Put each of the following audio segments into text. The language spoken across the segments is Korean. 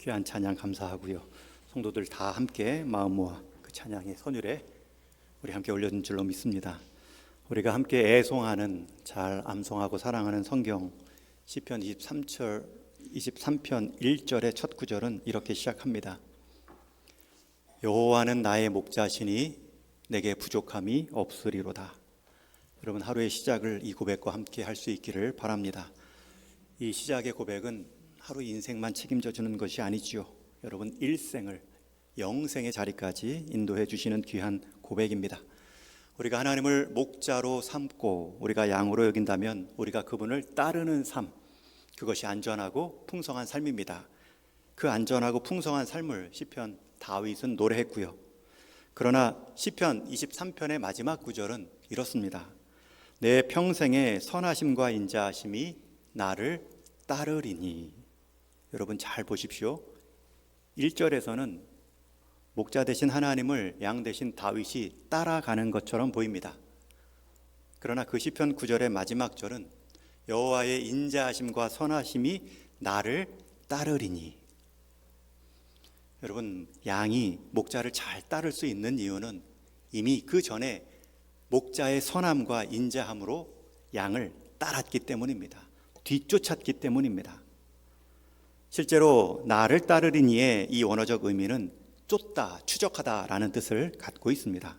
귀한 찬양 감사하고요. 성도들 다 함께 마음 모아 그 찬양의 선율에 우리 함께 올려준 줄로 믿습니다. 우리가 함께 애송하는, 잘 암송하고 사랑하는 성경 시편 23편 1절의 첫 구절은 이렇게 시작합니다. 여호와는 나의 목자시니 내게 부족함이 없으리로다. 여러분, 하루의 시작을 이 고백과 함께 할 수 있기를 바랍니다. 이 시작의 고백은 하루 인생만 책임져 주는 것이 아니지요. 여러분, 일생을, 영생의 자리까지 인도해 주시는 귀한 고백입니다. 우리가 하나님을 목자로 삼고 우리가 양으로 여긴다면 우리가 그분을 따르는 삶, 그것이 안전하고 풍성한 삶입니다. 그 안전하고 풍성한 삶을 시편 다윗은 노래했고요. 그러나 시편 23편의 마지막 구절은 이렇습니다. 내 평생의 선하심과 인자하심이 나를 따르리니. 여러분 잘 보십시오. 1절에서는 목자 되신 하나님을 양 되신 다윗이 따라가는 것처럼 보입니다. 그러나 그 시편 9절의 마지막 절은 여호와의 인자하심과 선하심이 나를 따르리니. 여러분, 양이 목자를 잘 따를 수 있는 이유는 이미 그 전에 목자의 선함과 인자함으로 양을 따랐기 때문입니다. 뒤쫓았기 때문입니다. 실제로 나를 따르리니의 이 원어적 의미는 쫓다, 추적하다라는 뜻을 갖고 있습니다.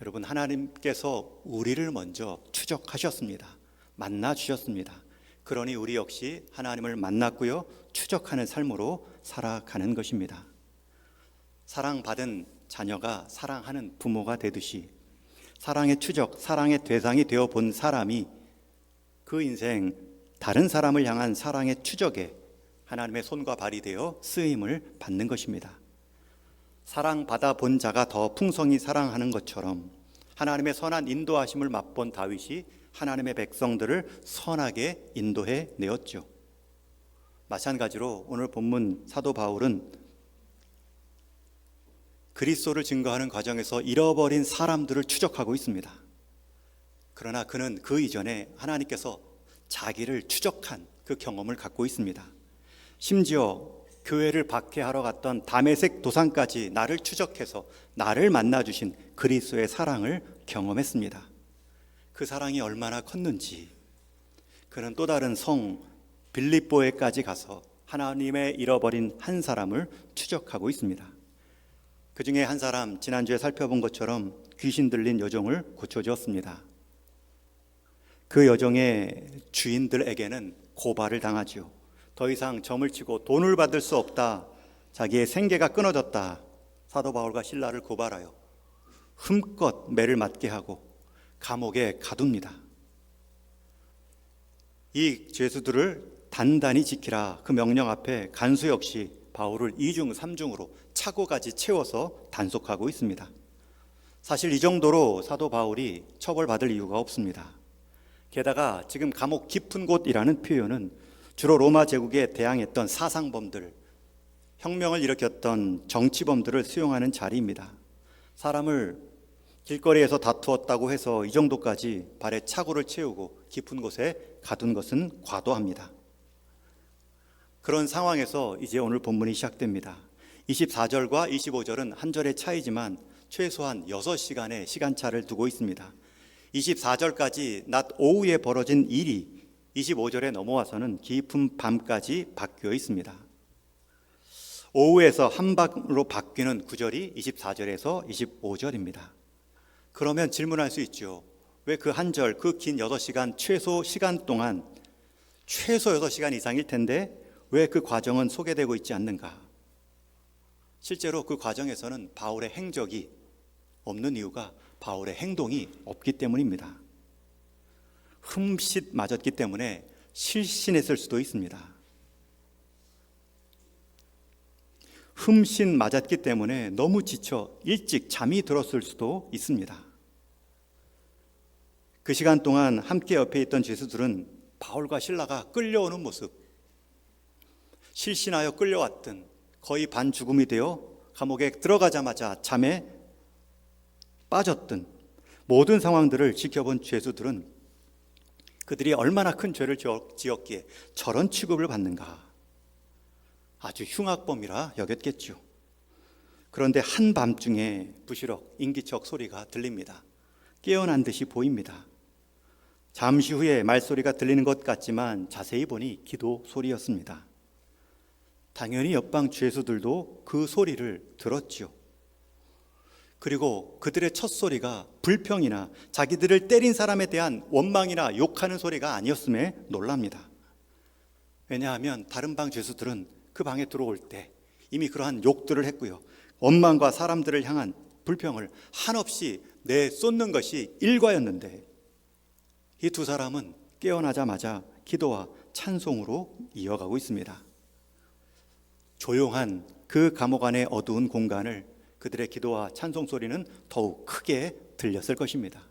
여러분, 하나님께서 우리를 먼저 추적하셨습니다. 만나 주셨습니다. 그러니 우리 역시 하나님을 만났고요, 추적하는 삶으로 살아가는 것입니다. 사랑받은 자녀가 사랑하는 부모가 되듯이 사랑의 추적, 사랑의 대상이 되어 본 사람이 그 인생 다른 사람을 향한 사랑의 추적에 하나님의 손과 발이 되어 쓰임을 받는 것입니다. 사랑받아 본 자가 더 풍성히 사랑하는 것처럼 하나님의 선한 인도하심을 맛본 다윗이 하나님의 백성들을 선하게 인도해 내었죠. 마찬가지로 오늘 본문 사도 바울은 그리스도를 증거하는 과정에서 잃어버린 사람들을 추적하고 있습니다. 그러나 그는 그 이전에 하나님께서 자기를 추적한 그 경험을 갖고 있습니다. 심지어 교회를 박해하러 갔던 다메섹 도상까지 나를 추적해서 나를 만나주신 그리스도의 사랑을 경험했습니다. 그 사랑이 얼마나 컸는지 그는 또 다른 성 빌립보에까지 가서 하나님의 잃어버린 한 사람을 추적하고 있습니다. 그 중에 한 사람, 지난주에 살펴본 것처럼 귀신 들린 여종을 고쳐주었습니다. 그 여종의 주인들에게는 고발을 당하지요. 더 이상 점을 치고 돈을 받을 수 없다, 자기의 생계가 끊어졌다, 사도 바울과 실라를 고발하여 흠껏 매를 맞게 하고 감옥에 가둡니다. 이 죄수들을 단단히 지키라, 그 명령 앞에 간수 역시 바울을 2중 3중으로 차고까지 채워서 단속하고 있습니다. 사실 이 정도로 사도 바울이 처벌받을 이유가 없습니다. 게다가 지금 감옥 깊은 곳이라는 표현은 주로 로마 제국에 대항했던 사상범들, 혁명을 일으켰던 정치범들을 수용하는 자리입니다. 사람을 길거리에서 다투었다고 해서 이 정도까지 발에 차고를 채우고 깊은 곳에 가둔 것은 과도합니다. 그런 상황에서 이제 오늘 본문이 시작됩니다. 24절과 25절은 한 절의 차이지만 최소한 6시간의 시간차를 두고 있습니다. 24절까지 낮 오후에 벌어진 일이 25절에 넘어와서는 깊은 밤까지 바뀌어 있습니다. 오후에서 한밤으로 바뀌는 구절이 24절에서 25절입니다. 그러면 질문할 수 있죠. 왜 그 한 절, 그 긴 6시간 최소 시간 동안, 최소 6시간 이상일 텐데 왜 그 과정은 소개되고 있지 않는가? 실제로 그 과정에서는 바울의 행적이 없는 이유가 바울의 행동이 없기 때문입니다. 흠칫 맞았기 때문에 실신했을 수도 있습니다. 흠씬 맞았기 때문에 너무 지쳐 일찍 잠이 들었을 수도 있습니다. 그 시간 동안 함께 옆에 있던 죄수들은 바울과 실라가 끌려오는 모습, 실신하여 끌려왔든 거의 반죽음이 되어 감옥에 들어가자마자 잠에 빠졌든 모든 상황들을 지켜본 죄수들은 그들이 얼마나 큰 죄를 지었기에 저런 취급을 받는가, 아주 흉악범이라 여겼겠죠. 그런데 한밤중에 부시럭 인기척 소리가 들립니다. 깨어난 듯이 보입니다. 잠시 후에 말소리가 들리는 것 같지만 자세히 보니 기도 소리였습니다. 당연히 옆방 죄수들도 그 소리를 들었죠. 그리고 그들의 첫 소리가 불평이나 자기들을 때린 사람에 대한 원망이나 욕하는 소리가 아니었음에 놀랍니다. 왜냐하면 다른 방 죄수들은 그 방에 들어올 때 이미 그러한 욕들을 했고요, 원망과 사람들을 향한 불평을 한없이 내쏟는 것이 일과였는데, 이 두 사람은 깨어나자마자 기도와 찬송으로 이어가고 있습니다. 조용한 그 감옥 안의 어두운 공간을 그들의 기도와 찬송 소리는 더욱 크게 들렸을 것입니다.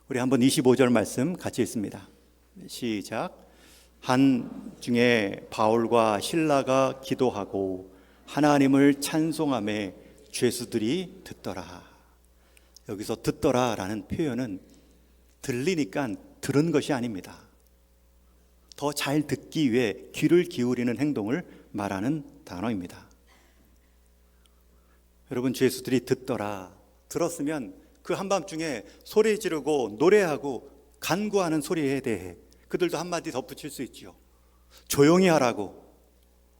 우리 한번 25절 말씀 같이 읽습니다. 시작. 한중에 바울과 실라가 기도하고 하나님을 찬송하며 죄수들이 듣더라. 여기서 듣더라라는 표현은 들리니까 들은 것이 아닙니다. 더 잘 듣기 위해 귀를 기울이는 행동을 말하는 단어입니다. 여러분, 죄수들이 듣더라, 들었으면 그 한밤중에 소리 지르고 노래하고 간구하는 소리에 대해 그들도 한마디 덧붙일 수 있지요. 조용히 하라고,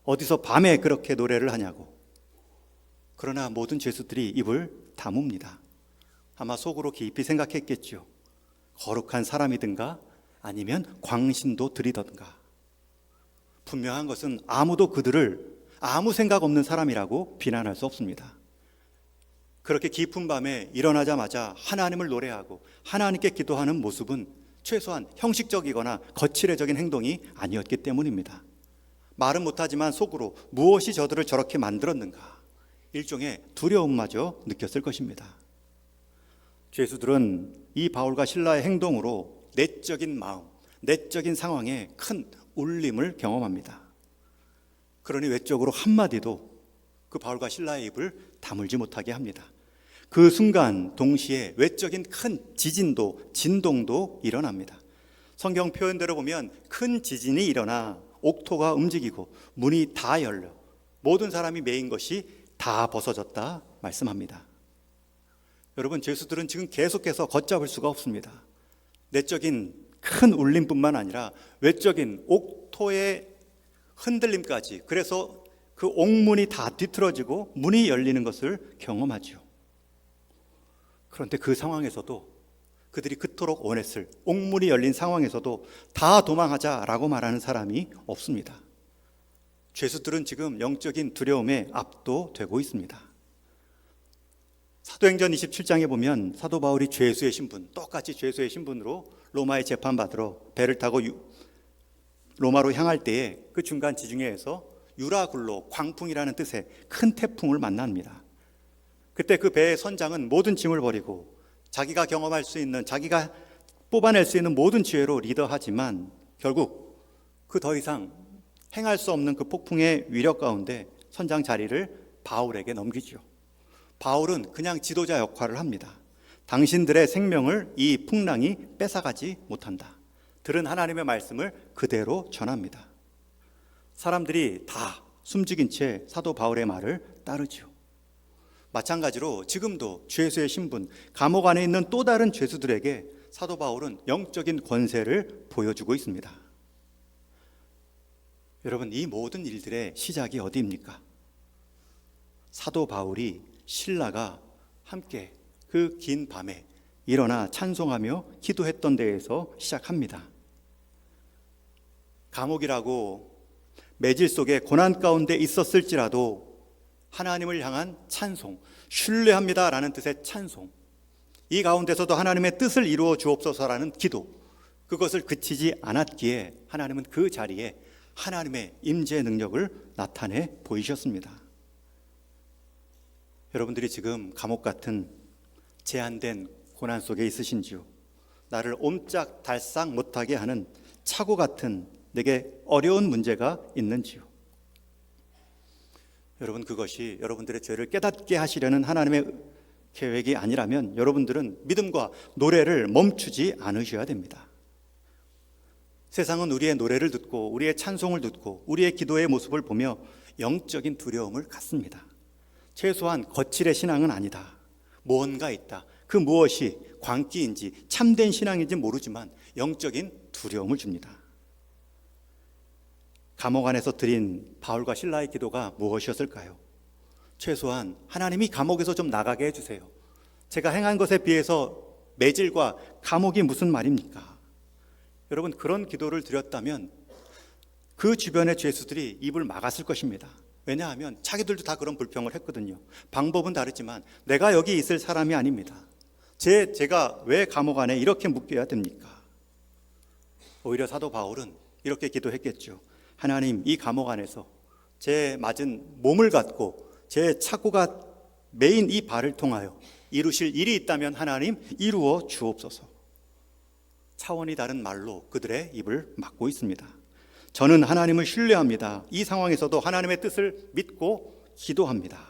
어디서 밤에 그렇게 노래를 하냐고. 그러나 모든 죄수들이 입을 다뭅니다. 아마 속으로 깊이 생각했겠죠. 거룩한 사람이든가 아니면 광신도 들이던가. 분명한 것은 아무도 그들을 아무 생각 없는 사람이라고 비난할 수 없습니다. 그렇게 깊은 밤에 일어나자마자 하나님을 노래하고 하나님께 기도하는 모습은 최소한 형식적이거나 거칠애적인 행동이 아니었기 때문입니다. 말은 못하지만 속으로 무엇이 저들을 저렇게 만들었는가, 일종의 두려움마저 느꼈을 것입니다. 죄수들은 이 바울과 실라의 행동으로 내적인 마음, 내적인 상황에 큰 울림을 경험합니다. 그러니 외적으로 한마디도 그 바울과 실라의 입을 다물지 못하게 합니다. 그 순간 동시에 외적인 큰 지진도, 진동도 일어납니다. 성경 표현대로 보면 큰 지진이 일어나 옥토가 움직이고 문이 다 열려 모든 사람이 메인 것이 다 벗어졌다 말씀합니다. 여러분, 죄수들은 지금 계속해서 걷잡을 수가 없습니다. 내적인 큰 울림뿐만 아니라 외적인 옥토의 흔들림까지, 그래서 그 옥문이 다 뒤틀어지고 문이 열리는 것을 경험하죠. 그런데 그 상황에서도, 그들이 그토록 원했을 옥문이 열린 상황에서도 다 도망하자라고 말하는 사람이 없습니다. 죄수들은 지금 영적인 두려움에 압도되고 있습니다. 사도행전 27장에 보면 사도 바울이 죄수의 신분, 똑같이 죄수의 신분으로 로마에 재판받으러 배를 타고 로마로 향할 때에 그 중간 지중해에서 유라굴로, 광풍이라는 뜻의 큰 태풍을 만납니다. 그때 그 배의 선장은 모든 짐을 버리고 자기가 경험할 수 있는, 자기가 뽑아낼 수 있는 모든 지혜로 리더하지만 결국 그 더 이상 행할 수 없는 그 폭풍의 위력 가운데 선장 자리를 바울에게 넘기죠. 바울은 그냥 지도자 역할을 합니다. 당신들의 생명을 이 풍랑이 뺏어가지 못한다. 들은 하나님의 말씀을 그대로 전합니다. 사람들이 다 숨죽인 채 사도 바울의 말을 따르죠. 마찬가지로 지금도 죄수의 신분, 감옥 안에 있는 또 다른 죄수들에게 사도 바울은 영적인 권세를 보여주고 있습니다. 여러분, 이 모든 일들의 시작이 어디입니까? 사도 바울이 실라가 함께 그 긴 밤에 일어나 찬송하며 기도했던 데에서 시작합니다. 감옥이라고 매질 속에 고난 가운데 있었을지라도 하나님을 향한 찬송, 신뢰합니다라는 뜻의 찬송, 이 가운데서도 하나님의 뜻을 이루어 주옵소서라는 기도, 그것을 그치지 않았기에 하나님은 그 자리에 하나님의 임재 능력을 나타내 보이셨습니다. 여러분들이 지금 감옥 같은 제한된 고난 속에 있으신지요? 나를 옴짝달싹 못하게 하는 차고 같은 내게 어려운 문제가 있는지요? 여러분, 그것이 여러분들의 죄를 깨닫게 하시려는 하나님의 계획이 아니라면 여러분들은 믿음과 노래를 멈추지 않으셔야 됩니다. 세상은 우리의 노래를 듣고 우리의 찬송을 듣고 우리의 기도의 모습을 보며 영적인 두려움을 갖습니다. 최소한 거칠의 신앙은 아니다. 무언가 있다. 그 무엇이 광기인지 참된 신앙인지 모르지만 영적인 두려움을 줍니다. 감옥 안에서 드린 바울과 실라의 기도가 무엇이었을까요? 최소한 하나님이 감옥에서 좀 나가게 해주세요. 제가 행한 것에 비해서 매질과 감옥이 무슨 말입니까? 여러분, 그런 기도를 드렸다면 그 주변의 죄수들이 입을 막았을 것입니다. 왜냐하면 자기들도 다 그런 불평을 했거든요. 방법은 다르지만 내가 여기 있을 사람이 아닙니다. 제가 왜 감옥 안에 이렇게 묶여야 됩니까? 오히려 사도 바울은 이렇게 기도했겠죠. 하나님, 이 감옥 안에서 제 맞은 몸을 갖고 제 착고가 메인 이 발을 통하여 이루실 일이 있다면 하나님 이루어 주옵소서. 차원이 다른 말로 그들의 입을 막고 있습니다. 저는 하나님을 신뢰합니다. 이 상황에서도 하나님의 뜻을 믿고 기도합니다.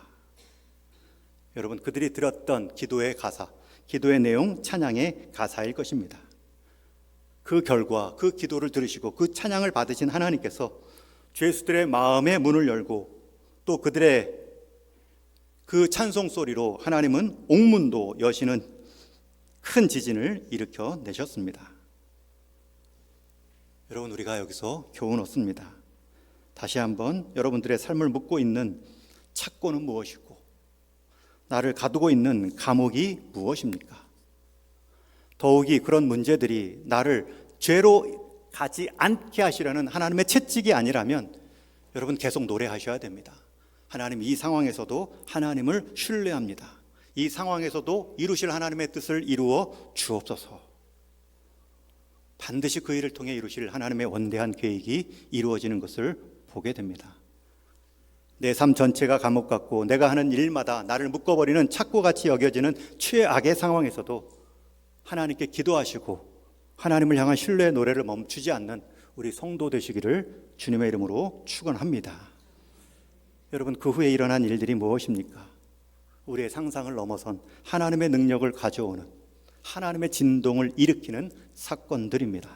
여러분, 그들이 들었던 기도의 가사, 기도의 내용, 찬양의 가사일 것입니다. 그 결과, 그 기도를 들으시고 그 찬양을 받으신 하나님께서 죄수들의 마음의 문을 열고 또 그들의 그 찬송 소리로 하나님은 옥문도 여시는 큰 지진을 일으켜 내셨습니다. 여러분, 우리가 여기서 교훈 얻습니다. 다시 한번 여러분들의 삶을 묻고 있는 착고는 무엇이고 나를 가두고 있는 감옥이 무엇입니까? 더욱이 그런 문제들이 나를 죄로 가지 않게 하시려는 하나님의 채찍이 아니라면 여러분 계속 노래하셔야 됩니다. 하나님, 이 상황에서도 하나님을 신뢰합니다. 이 상황에서도 이루실 하나님의 뜻을 이루어 주옵소서. 반드시 그 일을 통해 이루실 하나님의 원대한 계획이 이루어지는 것을 보게 됩니다. 내 삶 전체가 감옥 같고 내가 하는 일마다 나를 묶어버리는 착고같이 여겨지는 최악의 상황에서도 하나님께 기도하시고 하나님을 향한 신뢰의 노래를 멈추지 않는 우리 성도 되시기를 주님의 이름으로 축원합니다. 여러분, 그 후에 일어난 일들이 무엇입니까? 우리의 상상을 넘어선 하나님의 능력을 가져오는 하나님의 진동을 일으키는 사건들입니다.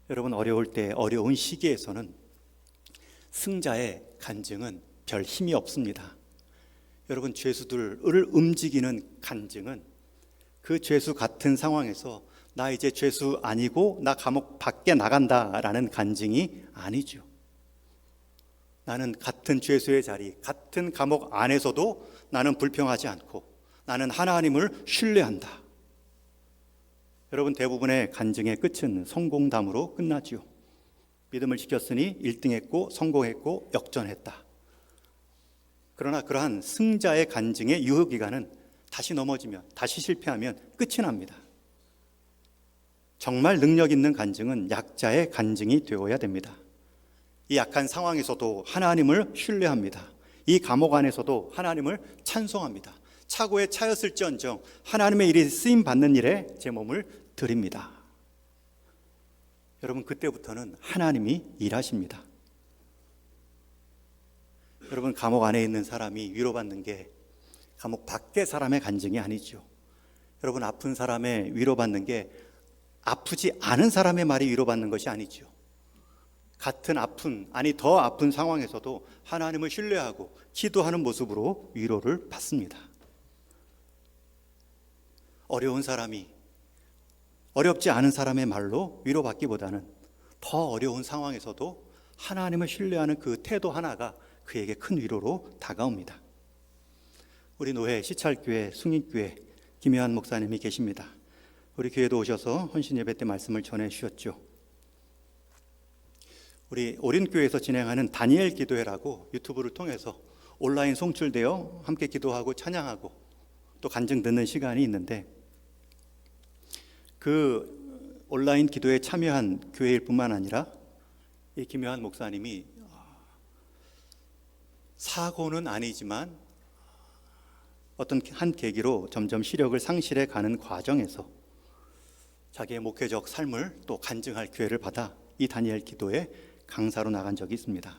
여러분, 어려울 때, 어려운 시기에서는 승자의 간증은 별 힘이 없습니다. 여러분, 죄수들을 움직이는 간증은 그 죄수 같은 상황에서 나 이제 죄수 아니고 나 감옥 밖에 나간다라는 간증이 아니죠. 나는 같은 죄수의 자리, 같은 감옥 안에서도 나는 불평하지 않고 나는 하나님을 신뢰한다. 여러분, 대부분의 간증의 끝은 성공담으로 끝나지요. 믿음을 지켰으니 1등했고 성공했고 역전했다. 그러나 그러한 승자의 간증의 유효기간은 다시 넘어지면, 다시 실패하면 끝이 납니다. 정말 능력 있는 간증은 약자의 간증이 되어야 됩니다. 이 약한 상황에서도 하나님을 신뢰합니다. 이 감옥 안에서도 하나님을 찬송합니다. 차고에 차였을지언정 하나님의 일이 쓰임 받는 일에 제 몸을 드립니다. 여러분, 그때부터는 하나님이 일하십니다. 여러분, 감옥 안에 있는 사람이 위로받는 게 감옥 밖의 사람의 간증이 아니죠. 여러분, 아픈 사람의 위로받는 게 아프지 않은 사람의 말이 위로받는 것이 아니죠. 같은 아픈, 아니 더 아픈 상황에서도 하나님을 신뢰하고 기도하는 모습으로 위로를 받습니다. 어려운 사람이 어렵지 않은 사람의 말로 위로받기보다는 더 어려운 상황에서도 하나님을 신뢰하는 그 태도 하나가 그에게 큰 위로로 다가옵니다. 우리 노회 시찰교회 숭인교회 김혜환 목사님이 계십니다. 우리 교회도 오셔서 헌신 예배 때 말씀을 전해 주셨죠. 우리 오륜교회에서 진행하는 다니엘 기도회라고 유튜브를 통해서 온라인 송출되어 함께 기도하고 찬양하고 또 간증 듣는 시간이 있는데, 그 온라인 기도에 참여한 교회일 뿐만 아니라 이 김효한 목사님이 사고는 아니지만 어떤 한 계기로 점점 시력을 상실해 가는 과정에서 자기의 목회적 삶을 또 간증할 기회를 받아 이 다니엘 기도에 강사로 나간 적이 있습니다.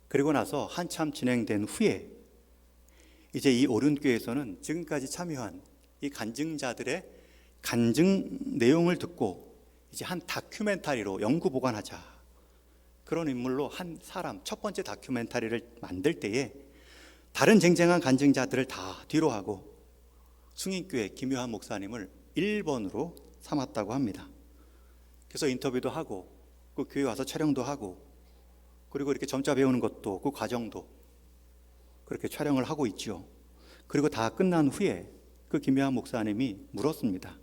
그리고 나서 한참 진행된 후에 이제 이 오륜교회에서는 지금까지 참여한 이 간증자들의 간증 내용을 듣고 이제 한 다큐멘터리로 영구 보관하자, 그런 인물로 한 사람, 첫 번째 다큐멘터리를 만들 때에 다른 쟁쟁한 간증자들을 다 뒤로 하고 승인교회 김요한 목사님을 1번으로 삼았다고 합니다. 그래서 인터뷰도 하고 그 교회 와서 촬영도 하고 그리고 이렇게 점자 배우는 것도 그 과정도 그렇게 촬영을 하고 있죠. 그리고 다 끝난 후에 그 김요한 목사님이 물었습니다.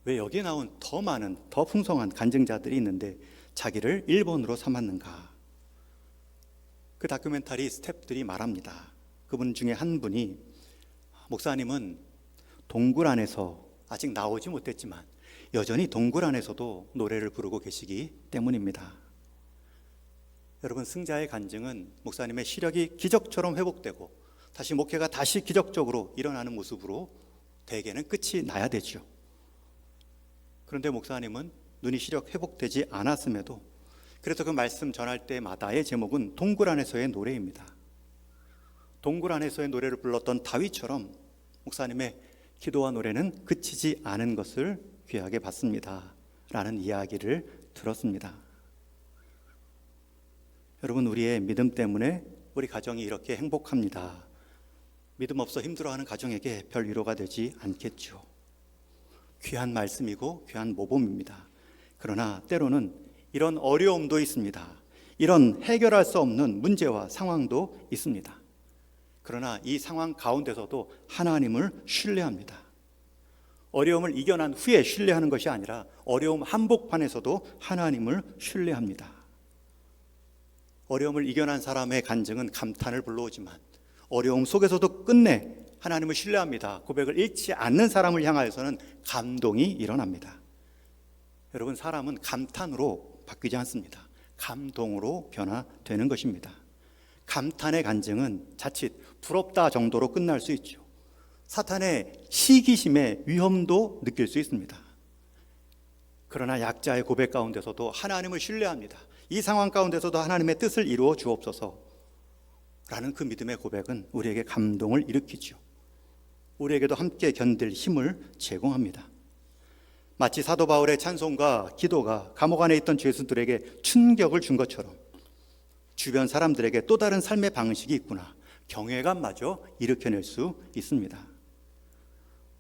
왜 여기에 나온 더 많은 더 풍성한 간증자들이 있는데 자기를 1번으로 삼았는가? 그 다큐멘터리 스태프들이 말합니다. 그분 중에 한 분이 목사님은 동굴 안에서 아직 나오지 못했지만 여전히 동굴 안에서도 노래를 부르고 계시기 때문입니다. 여러분, 승자의 간증은 목사님의 시력이 기적처럼 회복되고 다시 목회가 다시 기적적으로 일어나는 모습으로 대개는 끝이 나야 되죠. 그런데 목사님은 눈이 시력 회복되지 않았음에도 그래서 그 말씀 전할 때마다의 제목은 동굴 안에서의 노래입니다. 동굴 안에서의 노래를 불렀던 다윗처럼 목사님의 기도와 노래는 그치지 않은 것을 귀하게 봤습니다 라는 이야기를 들었습니다. 여러분, 우리의 믿음 때문에 우리 가정이 이렇게 행복합니다. 믿음 없어 힘들어하는 가정에게 별 위로가 되지 않겠죠. 귀한 말씀이고 귀한 모범입니다. 그러나 때로는 이런 어려움도 있습니다. 이런 해결할 수 없는 문제와 상황도 있습니다. 그러나 이 상황 가운데서도 하나님을 신뢰합니다. 어려움을 이겨난 후에 신뢰하는 것이 아니라 어려움 한복판에서도 하나님을 신뢰합니다. 어려움을 이겨난 사람의 간증은 감탄을 불러오지만 어려움 속에서도 끝내 하나님을 신뢰합니다 고백을 잃지 않는 사람을 향하여서는 감동이 일어납니다. 여러분, 사람은 감탄으로 바뀌지 않습니다. 감동으로 변화되는 것입니다. 감탄의 간증은 자칫 부럽다 정도로 끝날 수 있죠. 사탄의 시기심의 위험도 느낄 수 있습니다. 그러나 약자의 고백 가운데서도 하나님을 신뢰합니다. 이 상황 가운데서도 하나님의 뜻을 이루어 주옵소서 라는 그 믿음의 고백은 우리에게 감동을 일으키죠. 우리에게도 함께 견딜 힘을 제공합니다. 마치 사도 바울의 찬송과 기도가 감옥 안에 있던 죄수들에게 충격을 준 것처럼 주변 사람들에게 또 다른 삶의 방식이 있구나, 경외감마저 일으켜낼 수 있습니다.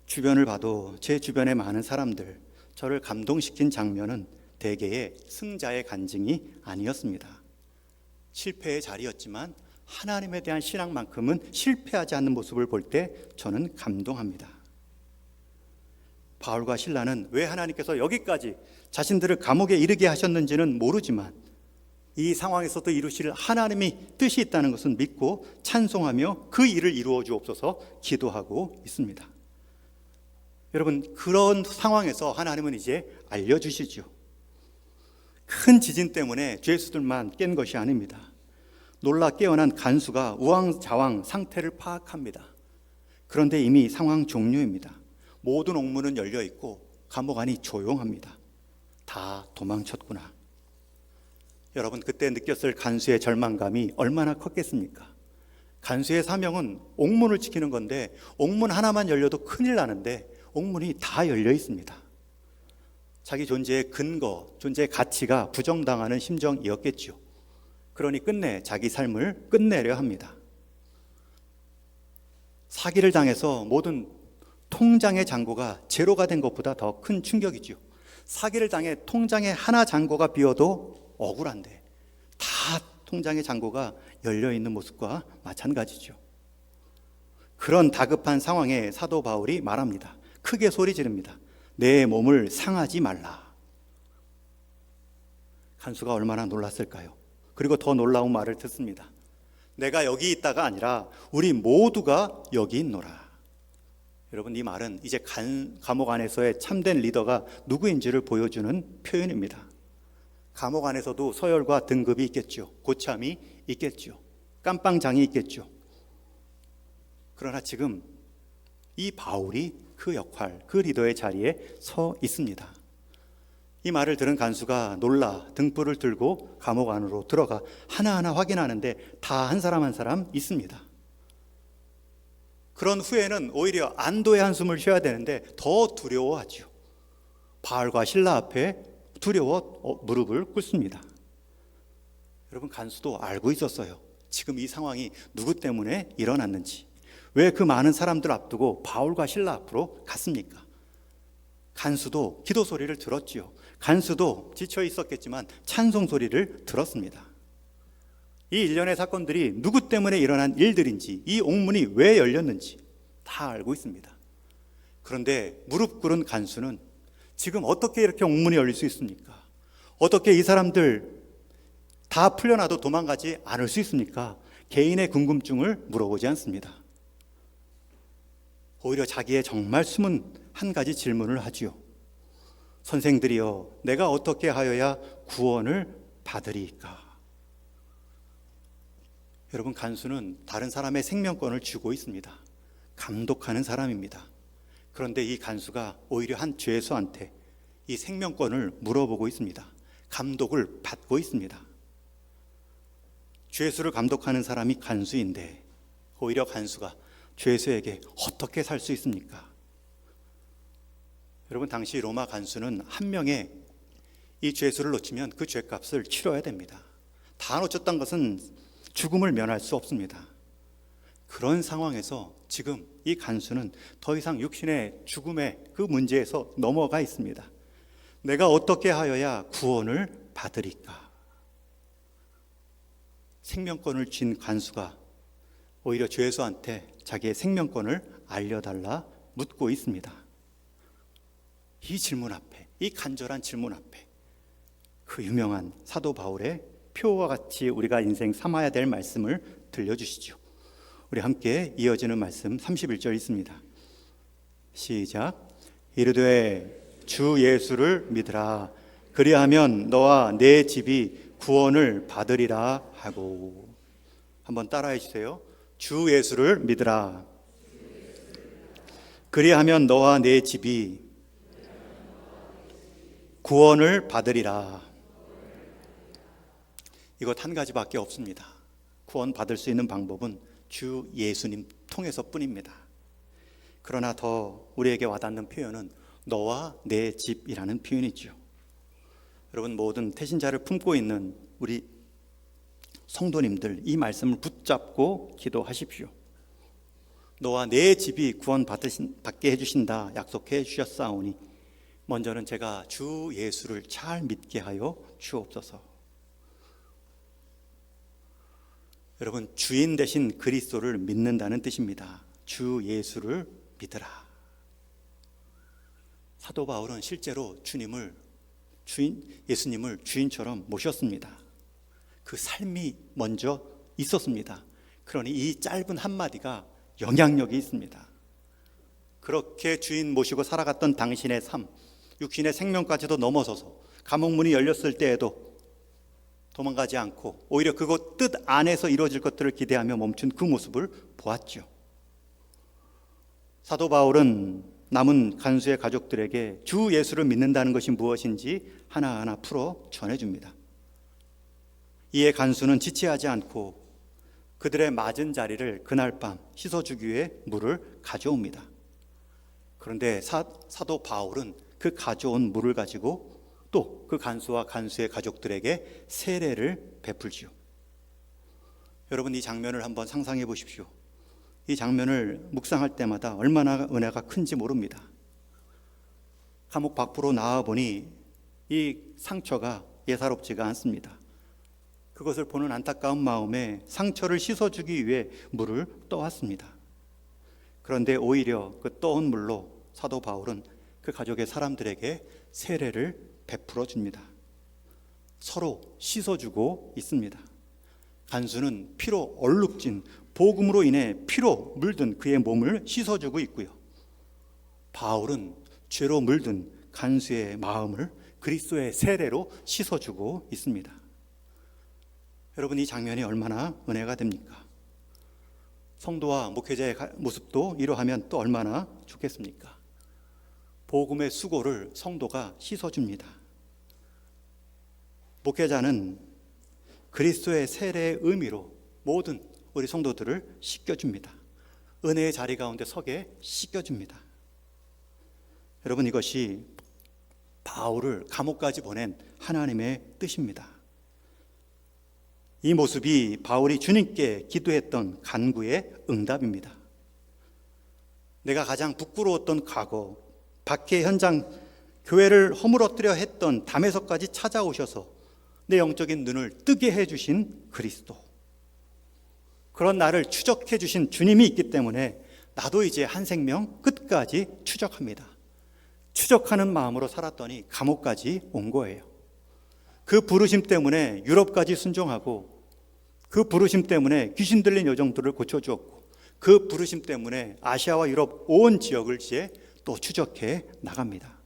주변을 봐도 제 주변의 많은 사람들, 저를 감동시킨 장면은 대개의 승자의 간증이 아니었습니다. 실패의 자리였지만 하나님에 대한 신앙만큼은 실패하지 않는 모습을 볼 때 저는 감동합니다. 바울과 실라는 왜 하나님께서 여기까지 자신들을 감옥에 이르게 하셨는지는 모르지만 이 상황에서도 이루실 하나님이 뜻이 있다는 것은 믿고 찬송하며 그 일을 이루어 주옵소서 기도하고 있습니다. 여러분, 그런 상황에서 하나님은 이제 알려주시죠. 큰 지진 때문에 죄수들만 깬 것이 아닙니다. 놀라 깨어난 간수가 우왕좌왕 상태를 파악합니다. 그런데 이미 상황 종료입니다. 모든 옥문은 열려 있고 감옥 안이 조용합니다. 다 도망쳤구나. 여러분, 그때 느꼈을 간수의 절망감이 얼마나 컸겠습니까? 간수의 사명은 옥문을 지키는 건데 옥문 하나만 열려도 큰일 나는데 옥문이 다 열려 있습니다. 자기 존재의 근거, 존재의 가치가 부정당하는 심정이었겠죠. 그러니 끝내 자기 삶을 끝내려 합니다. 사기를 당해서 모든 통장의 잔고가 제로가 된 것보다 더 큰 충격이죠. 사기를 당해 통장에 하나 잔고가 비어도 억울한데 다 통장의 잔고가 열려있는 모습과 마찬가지죠. 그런 다급한 상황에 사도 바울이 말합니다. 크게 소리 지릅니다. 내 몸을 상하지 말라. 간수가 얼마나 놀랐을까요? 그리고 더 놀라운 말을 듣습니다. 내가 여기 있다가 아니라 우리 모두가 여기 있노라. 여러분, 이 말은 이제 감옥 안에서의 참된 리더가 누구인지를 보여주는 표현입니다. 감옥 안에서도 서열과 등급이 있겠죠. 고참이 있겠죠. 깜빵장이 있겠죠. 그러나 지금 이 바울이 그 역할, 그 리더의 자리에 서 있습니다. 이 말을 들은 간수가 놀라 등불을 들고 감옥 안으로 들어가 하나하나 확인하는데 다 한 사람 한 사람 있습니다. 그런 후에는 오히려 안도의 한숨을 쉬어야 되는데 더 두려워하죠. 바울과 실라 앞에 두려워 무릎을 꿇습니다. 여러분, 간수도 알고 있었어요. 지금 이 상황이 누구 때문에 일어났는지. 왜 그 많은 사람들 앞두고 바울과 실라 앞으로 갔습니까? 간수도 기도 소리를 들었지요. 간수도 지쳐 있었겠지만 찬송 소리를 들었습니다. 이 일련의 사건들이 누구 때문에 일어난 일들인지, 이 옥문이 왜 열렸는지 다 알고 있습니다. 그런데 무릎 꿇은 간수는 지금 어떻게 이렇게 옥문이 열릴 수 있습니까? 어떻게 이 사람들 다 풀려나도 도망가지 않을 수 있습니까? 개인의 궁금증을 물어보지 않습니다. 오히려 자기의 정말 숨은 한 가지 질문을 하지요. 선생들이여, 내가 어떻게 하여야 구원을 받으리이까? 여러분, 간수는 다른 사람의 생명권을 쥐고 있습니다. 감독하는 사람입니다. 그런데 이 간수가 오히려 한 죄수한테 이 생명권을 물어보고 있습니다. 감독을 받고 있습니다. 죄수를 감독하는 사람이 간수인데 오히려 간수가 죄수에게 어떻게 살 수 있습니까? 여러분, 당시 로마 간수는 한 명의 이 죄수를 놓치면 그 죄값을 치러야 됩니다. 다 놓쳤던 것은 죽음을 면할 수 없습니다. 그런 상황에서 지금 이 간수는 더 이상 육신의 죽음의 그 문제에서 넘어가 있습니다. 내가 어떻게 하여야 구원을 받으리까? 생명권을 쥔 간수가 오히려 죄수한테 자기의 생명권을 알려달라 묻고 있습니다. 이 질문 앞에, 이 간절한 질문 앞에 그 유명한 사도 바울의 표와 같이 우리가 인생 삼아야 될 말씀을 들려주시죠. 우리 함께 이어지는 말씀 31절 있습니다. 시작. 이르되 주 예수를 믿으라. 그리하면 너와 내 집이 구원을 받으리라 하고. 한번 따라해 주세요. 주 예수를 믿으라. 그리하면 너와 내 집이 구원을 받으리라. 이것 한 가지밖에 없습니다. 구원 받을 수 있는 방법은 주 예수님 통해서 뿐입니다. 그러나 더 우리에게 와닿는 표현은 너와 내 집이라는 표현이죠. 여러분, 모든 태신자를 품고 있는 우리 성도님들, 이 말씀을 붙잡고 기도하십시오. 너와 내 집이 구원 받게 해주신다 약속해 주셨사오니 먼저는 제가 주 예수를 잘 믿게 하여 주옵소서. 여러분, 주인 대신 그리스도를 믿는다는 뜻입니다. 주 예수를 믿으라. 사도 바울은 실제로 예수님을 주인처럼 모셨습니다. 그 삶이 먼저 있었습니다. 그러니 이 짧은 한마디가 영향력이 있습니다. 그렇게 주인 모시고 살아갔던 당신의 삶, 육신의 생명까지도 넘어서서 감옥문이 열렸을 때에도 도망가지 않고 오히려 그곳 뜻 안에서 이루어질 것들을 기대하며 멈춘 그 모습을 보았죠. 사도 바울은 남은 간수의 가족들에게 주 예수를 믿는다는 것이 무엇인지 하나하나 풀어 전해줍니다. 이에 간수는 지체하지 않고 그들의 맞은 자리를 그날 밤 씻어주기 위해 물을 가져옵니다. 그런데 사도 바울은 그 가져온 물을 가지고 또 그 간수와 간수의 가족들에게 세례를 베풀지요. 여러분, 이 장면을 한번 상상해 보십시오. 이 장면을 묵상할 때마다 얼마나 은혜가 큰지 모릅니다. 감옥 밖으로 나와보니 이 상처가 예사롭지가 않습니다. 그것을 보는 안타까운 마음에 상처를 씻어주기 위해 물을 떠왔습니다. 그런데 오히려 그 떠온 물로 사도 바울은 그 가족의 사람들에게 세례를 베풀어 줍니다. 서로 씻어주고 있습니다. 간수는 피로 얼룩진 복음으로 인해 피로 물든 그의 몸을 씻어주고 있고요. 바울은 죄로 물든 간수의 마음을 그리스도의 세례로 씻어주고 있습니다. 여러분, 이 장면이 얼마나 은혜가 됩니까? 성도와 목회자의 모습도 이러하면 또 얼마나 좋겠습니까? 복음의 수고를 성도가 씻어줍니다. 목회자는 그리스도의 세례의 의미로 모든 우리 성도들을 씻겨줍니다. 은혜의 자리 가운데 서게 씻겨줍니다. 여러분, 이것이 바울을 감옥까지 보낸 하나님의 뜻입니다. 이 모습이 바울이 주님께 기도했던 간구의 응답입니다. 내가 가장 부끄러웠던 과거, 박해 현장, 교회를 허물어뜨려 했던 담에서까지 찾아오셔서 내 영적인 눈을 뜨게 해주신 그리스도, 그런 나를 추적해 주신 주님이 있기 때문에 나도 이제 한 생명 끝까지 추적합니다. 추적하는 마음으로 살았더니 감옥까지 온 거예요. 그 부르심 때문에 유럽까지 순종하고, 그 부르심 때문에 귀신 들린 여정들을 고쳐주었고, 그 부르심 때문에 아시아와 유럽 온 지역을 이제 또 추적해 나갑니다.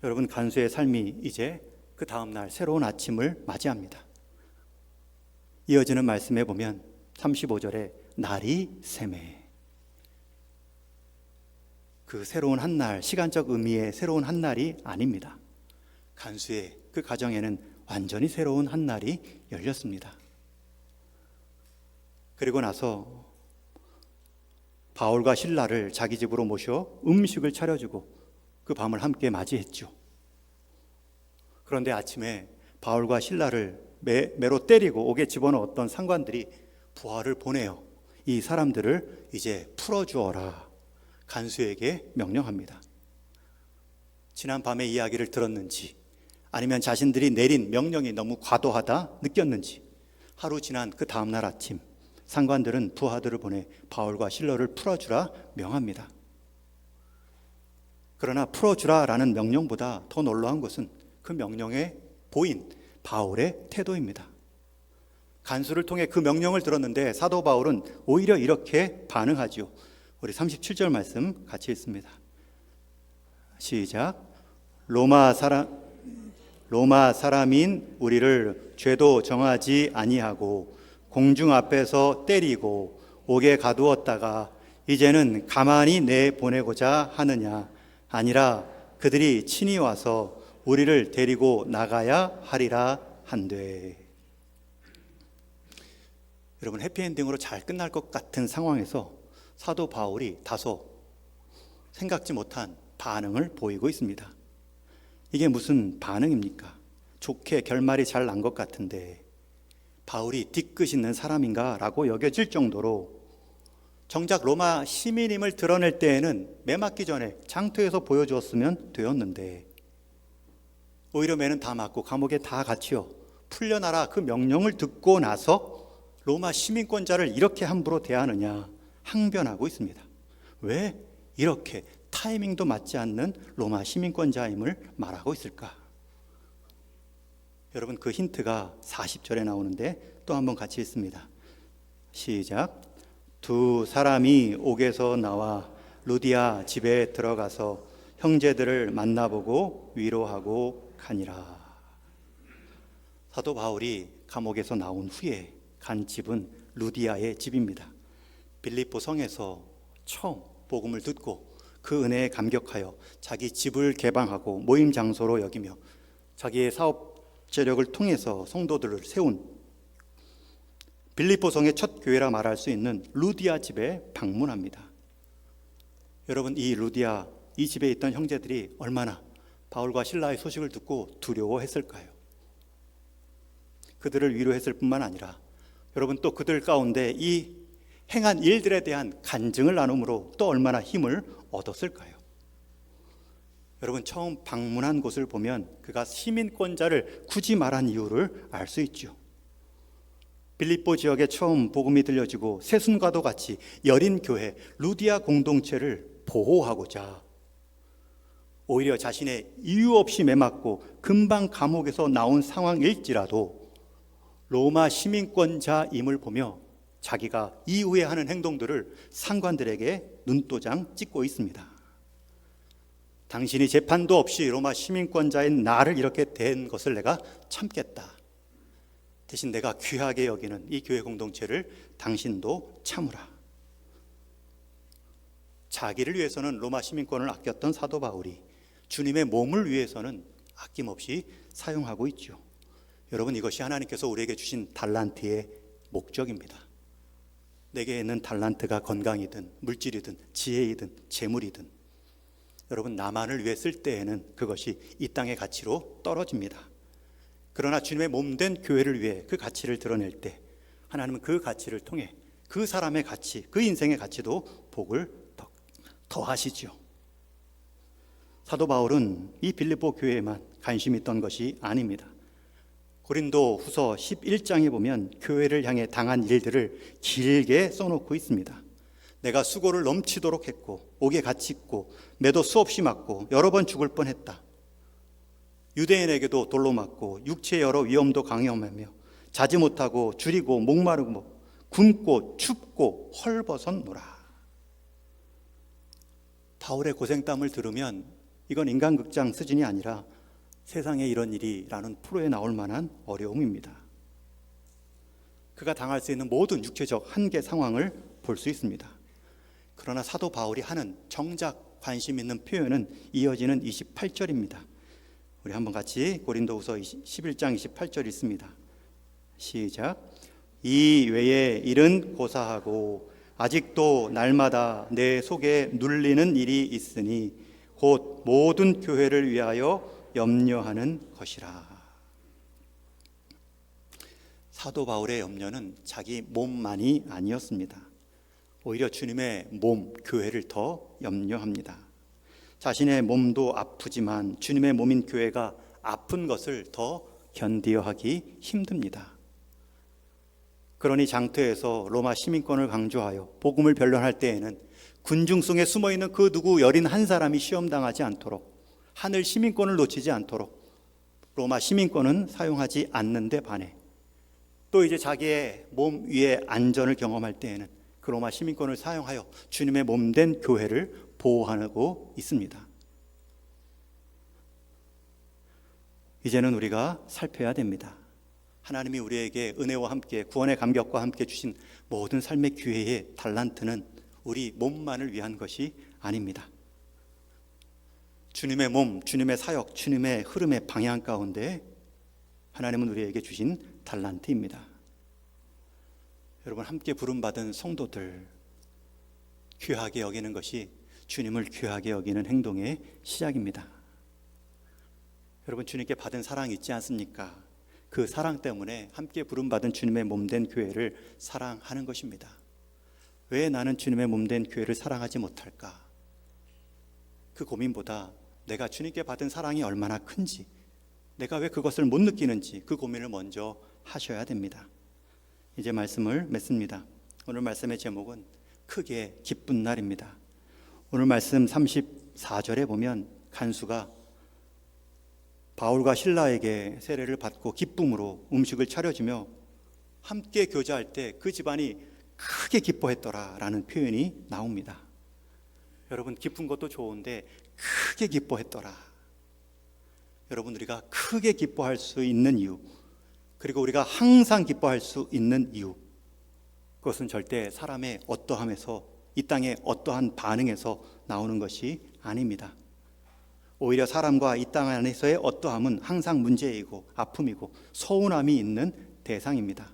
여러분, 간수의 삶이 이제 그 다음날 새로운 아침을 맞이합니다. 이어지는 말씀에 보면 35절에 날이 새매, 그 새로운 한날, 시간적 의미의 새로운 한날이 아닙니다. 간수의 그 가정에는 완전히 새로운 한날이 열렸습니다. 그리고 나서 바울과 실라를 자기 집으로 모셔 음식을 차려주고 그 밤을 함께 맞이했죠. 그런데 아침에 바울과 실라를 매로 때리고 옥에 집어넣었던 상관들이 부하를 보내요. 이 사람들을 이제 풀어주어라 간수에게 명령합니다. 지난 밤에 이야기를 들었는지, 아니면 자신들이 내린 명령이 너무 과도하다 느꼈는지, 하루 지난 그 다음날 아침 상관들은 부하들을 보내 바울과 실라를 풀어주라 명합니다. 그러나 풀어주라라는 명령보다 더 놀라운 것은 그 명령에 보인 바울의 태도입니다. 간수를 통해 그 명령을 들었는데 사도 바울은 오히려 이렇게 반응하지요. 우리 37절 말씀 같이 읽습니다. 시작. 로마 사람인 우리를 죄도 정하지 아니하고 공중 앞에서 때리고 옥에 가두었다가 이제는 가만히 내보내고자 하느냐? 아니라 그들이 친히 와서 우리를 데리고 나가야 하리라 한되. 여러분, 해피엔딩으로 잘 끝날 것 같은 상황에서 사도 바울이 다소 생각지 못한 반응을 보이고 있습니다. 이게 무슨 반응입니까? 좋게 결말이 잘 난 것 같은데 바울이 뒤끝 있는 사람인가 라고 여겨질 정도로, 정작 로마 시민임을 드러낼 때에는 매 맞기 전에 장터에서 보여주었으면 되었는데 오히려 매는 다 맞고 감옥에 다 갇혀 풀려나라 그 명령을 듣고 나서 로마 시민권자를 이렇게 함부로 대하느냐 항변하고 있습니다. 왜 이렇게 타이밍도 맞지 않는 로마 시민권자임을 말하고 있을까? 여러분, 그 힌트가 40절에 나오는데 또 한번 같이 읽습니다. 시작. 두 사람이 옥에서 나와 루디아 집에 들어가서 형제들을 만나보고 위로하고 가니라. 사도 바울이 감옥에서 나온 후에 간 집은 루디아의 집입니다. 빌립보 성에서 처음 복음을 듣고 그 은혜에 감격하여 자기 집을 개방하고 모임 장소로 여기며 자기의 사업 재력을 통해서 성도들을 세운 빌립보 성의 첫 교회라 말할 수 있는 루디아 집에 방문합니다. 여러분, 이 루디아, 이 집에 있던 형제들이 얼마나 바울과 실라의 소식을 듣고 두려워했을까요? 그들을 위로했을 뿐만 아니라 여러분, 또 그들 가운데 이 행한 일들에 대한 간증을 나눔으로 또 얼마나 힘을 얻었을까요? 여러분, 처음 방문한 곳을 보면 그가 시민권자를 굳이 말한 이유를 알 수 있죠. 빌립보 지역에 처음 복음이 들려지고 새순과도 같이 여린 교회 루디아 공동체를 보호하고자 오히려 자신의 이유 없이 매맞고 금방 감옥에서 나온 상황일지라도 로마 시민권자임을 보며 자기가 이후에 하는 행동들을 상관들에게 눈도장 찍고 있습니다. 당신이 재판도 없이 로마 시민권자인 나를 이렇게 댄 것을 내가 참겠다. 대신 내가 귀하게 여기는 이 교회 공동체를 당신도 참으라. 자기를 위해서는 로마 시민권을 아꼈던 사도 바울이 주님의 몸을 위해서는 아낌없이 사용하고 있죠. 여러분, 이것이 하나님께서 우리에게 주신 달란트의 목적입니다. 내게 있는 달란트가 건강이든 물질이든 지혜이든 재물이든 여러분, 나만을 위해 쓸 때에는 그것이 이 땅의 가치로 떨어집니다. 그러나 주님의 몸된 교회를 위해 그 가치를 드러낼 때 하나님은 그 가치를 통해 그 사람의 가치, 그 인생의 가치도 복을 더하시죠. 사도 바울은 이 빌립보 교회에만 관심이 있던 것이 아닙니다. 고린도 후서 11장에 보면 교회를 향해 당한 일들을 길게 써놓고 있습니다. 내가 수고를 넘치도록 했고 옥에 갇혔고 매도 수없이 맞고 여러 번 죽을 뻔했다. 유대인에게도 돌로 맞고 육체의 여러 위험도 강염하며 자지 못하고 줄이고 목마르고 굶고 춥고 헐벗었노라. 바울의 고생담을 들으면 이건 인간극장 수준이 아니라 세상에 이런 일이라는 프로에 나올 만한 어려움입니다. 그가 당할 수 있는 모든 육체적 한계 상황을 볼 수 있습니다. 그러나 사도 바울이 하는 정작 관심 있는 표현은 이어지는 28절입니다. 우리 한번 같이 고린도후서 11장 28절 읽습니다. 시작. 이 외에 일은 고사하고 아직도 날마다 내 속에 눌리는 일이 있으니 곧 모든 교회를 위하여 염려하는 것이라. 사도 바울의 염려는 자기 몸만이 아니었습니다. 오히려 주님의 몸, 교회를 더 염려합니다. 자신의 몸도 아프지만 주님의 몸인 교회가 아픈 것을 더 견디어 하기 힘듭니다. 그러니 장터에서 로마 시민권을 강조하여 복음을 변론할 때에는 군중 속에 숨어있는 그 누구 여린 한 사람이 시험당하지 않도록, 하늘 시민권을 놓치지 않도록 로마 시민권은 사용하지 않는데 반해 또 이제 자기의 몸 위에 안전을 경험할 때에는 그 로마 시민권을 사용하여 주님의 몸된 교회를 보호하고 있습니다. 이제는 우리가 살펴야 됩니다. 하나님이 우리에게 은혜와 함께 구원의 감격과 함께 주신 모든 삶의 기회의 달란트는 우리 몸만을 위한 것이 아닙니다. 주님의 몸, 주님의 사역, 주님의 흐름의 방향 가운데 하나님은 우리에게 주신 달란트입니다. 여러분, 함께 부름받은 성도들, 귀하게 여기는 것이 주님을 귀하게 여기는 행동의 시작입니다. 여러분, 주님께 받은 사랑이 있지 않습니까? 그 사랑 때문에 함께 부름받은 주님의 몸된 교회를 사랑하는 것입니다. 왜 나는 주님의 몸된 교회를 사랑하지 못할까? 그 고민보다 내가 주님께 받은 사랑이 얼마나 큰지, 내가 왜 그것을 못 느끼는지 그 고민을 먼저 하셔야 됩니다. 이제 말씀을 맺습니다. 오늘 말씀의 제목은 크게 기쁜 날입니다. 오늘 말씀 34절에 보면 간수가 바울과 실라에게 세례를 받고 기쁨으로 음식을 차려주며 함께 교제할 때 그 집안이 크게 기뻐했더라라는 표현이 나옵니다. 여러분, 기쁜 것도 좋은데 크게 기뻐했더라. 여러분, 우리가 크게 기뻐할 수 있는 이유, 그리고 우리가 항상 기뻐할 수 있는 이유, 그것은 절대 사람의 어떠함에서, 이 땅의 어떠한 반응에서 나오는 것이 아닙니다. 오히려 사람과 이 땅 안에서의 어떠함은 항상 문제이고 아픔이고 서운함이 있는 대상입니다.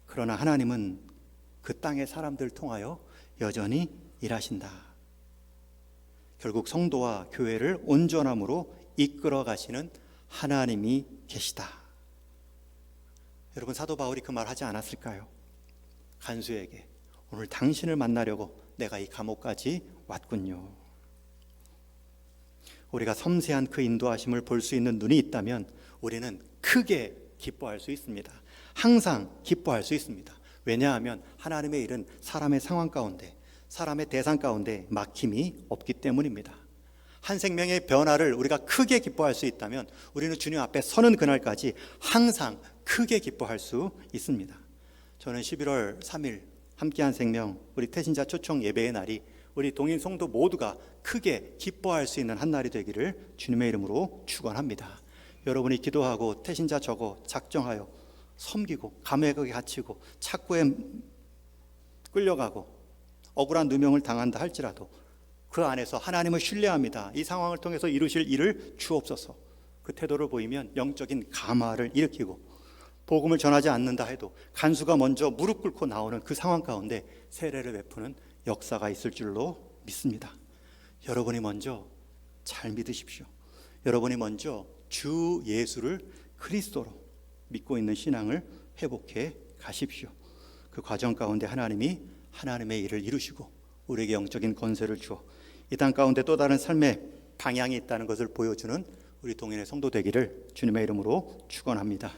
그러나 하나님은 그 땅의 사람들을 통하여 여전히 일하신다. 결국 성도와 교회를 온전함으로 이끌어 가시는 하나님이 계시다. 여러분, 사도 바울이 그 말 하지 않았을까요? 간수에게 오늘 당신을 만나려고 내가 이 감옥까지 왔군요. 우리가 섬세한 그 인도하심을 볼 수 있는 눈이 있다면 우리는 크게 기뻐할 수 있습니다. 항상 기뻐할 수 있습니다. 왜냐하면 하나님의 일은 사람의 상황 가운데, 사람의 대상 가운데 막힘이 없기 때문입니다. 한 생명의 변화를 우리가 크게 기뻐할 수 있다면 우리는 주님 앞에 서는 그날까지 항상 크게 기뻐할 수 있습니다. 저는 11월 3일 함께한 생명, 우리 태신자 초청 예배의 날이 우리 동인 성도 모두가 크게 기뻐할 수 있는 한 날이 되기를 주님의 이름으로 축원합니다. 여러분이 기도하고 태신자 적어 작정하여 섬기고 감옥에 갇히고 착고에 끌려가고 억울한 누명을 당한다 할지라도 그 안에서 하나님을 신뢰합니다. 이 상황을 통해서 이루실 일을 주옵소서. 그 태도를 보이면 영적인 감화를 일으키고 복음을 전하지 않는다 해도 간수가 먼저 무릎 꿇고 나오는 그 상황 가운데 세례를 베푸는 역사가 있을 줄로 믿습니다. 여러분이 먼저 잘 믿으십시오. 여러분이 먼저 주 예수를 그리스도로 믿고 있는 신앙을 회복해 가십시오. 그 과정 가운데 하나님이 하나님의 일을 이루시고 우리에게 영적인 권세를 주어 이 땅 가운데 또 다른 삶의 방향이 있다는 것을 보여주는 우리 동인의 성도 되기를 주님의 이름으로 축원합니다.